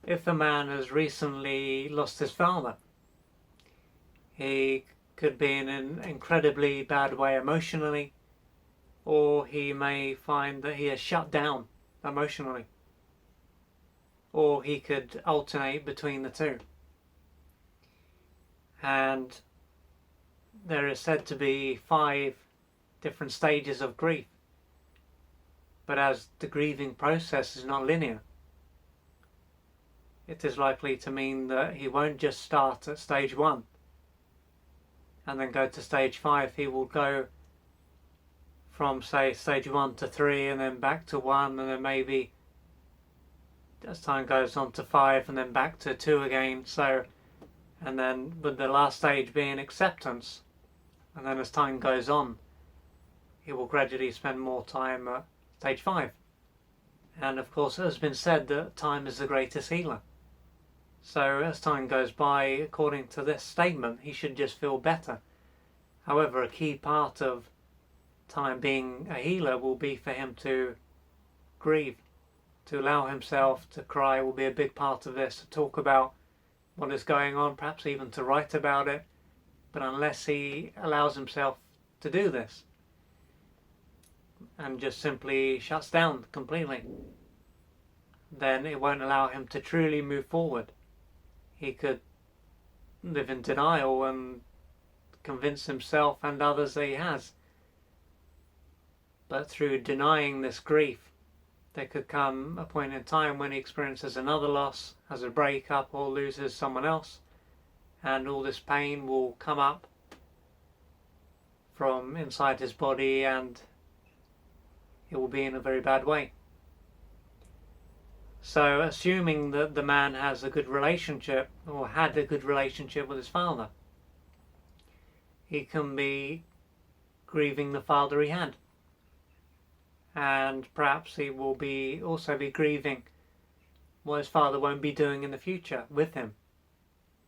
if a man has recently lost his father, he could be in an incredibly bad way emotionally, or he may find that he has shut down emotionally, or he could alternate between the two. And there is said to be 5 different stages of grief. But as the grieving process is not linear, it is likely to mean that he won't just start at stage 1 and then go to stage 5. He will go from, say, stage 1 to 3 and then back to 1, and then maybe as time goes on to 5 and then back to 2 again. So, and then with the last stage being acceptance, and then as time goes on, he will gradually spend more time at stage 5. And of course, it has been said that time is the greatest healer. So as time goes by, according to this statement, he should just feel better. However, a key part of time being a healer will be for him to grieve, to allow himself to cry will be a big part of this, to talk about what is going on, perhaps even to write about it. But unless he allows himself to do this and just simply shuts down completely, then it won't allow him to truly move forward. He could live in denial and convince himself and others that he has. But through denying this grief, there could come a point in time when he experiences another loss, has a breakup, or loses someone else, and all this pain will come up from inside his body, and it will be in a very bad way. So, assuming that the man has a good relationship, or had a good relationship with his father, he can be grieving the father he had. And perhaps he will also be grieving what his father won't be doing in the future with him.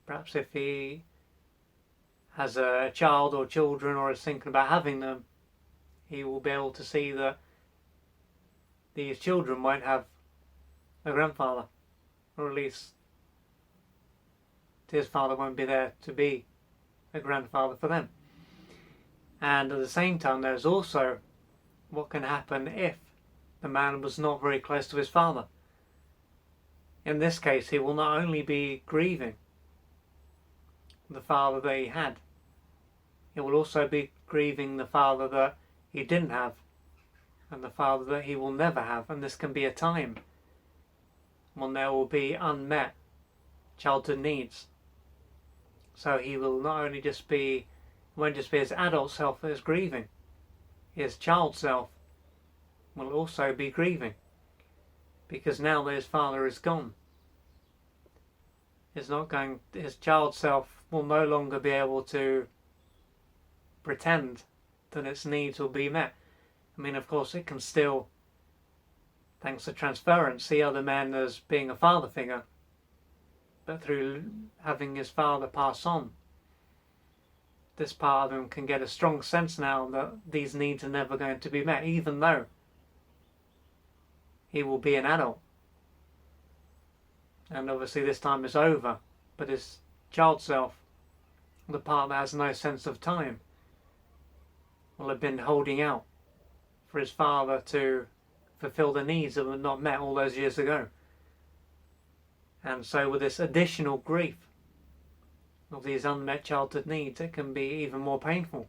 Perhaps if he has a child or children, or is thinking about having them, he will be able to see that these children won't have a grandfather, or at least his father won't be there to be a grandfather for them. And at the same time, there's also what can happen if the man was not very close to his father. In this case, he will not only be grieving the father that he had, he will also be grieving the father that he didn't have, and the father that he will never have. And this can be a time when there will be unmet childhood needs. So he will not only won't just be his adult self that is grieving, his child self will also be grieving, because now that his father is gone, his child self will no longer be able to pretend that its needs will be met. I mean, of course, it can still, thanks to transference, see other men as being a father figure, but through having his father pass on, this part of him can get a strong sense now that these needs are never going to be met, even though he will be an adult. And obviously this time is over, but his child self, the part that has no sense of time, will have been holding out for his father to fulfill the needs that were not met all those years ago. And so with this additional grief of these unmet childhood needs, it can be even more painful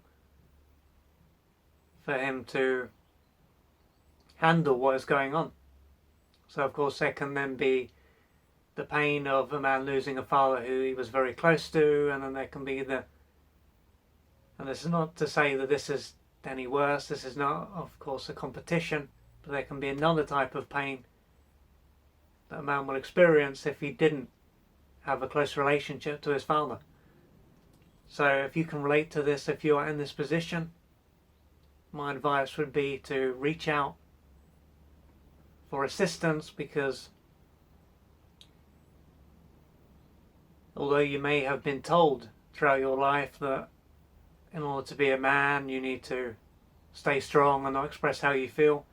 for him to handle what is going on. So of course there can then be the pain of a man losing a father who he was very close to, and then there can be and this is not to say that this is any worse, this is not of course a competition, but there can be another type of pain that a man will experience if he didn't have a close relationship to his father. So if you can relate to this, if you are in this position, my advice would be to reach out for assistance, because although you may have been told throughout your life that in order to be a man you need to stay strong and not express how you feel,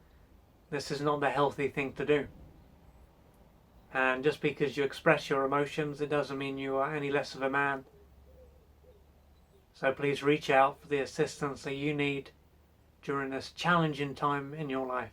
this is not the healthy thing to do. And just because you express your emotions, it doesn't mean you are any less of a man. So please reach out for the assistance that you need during this challenging time in your life.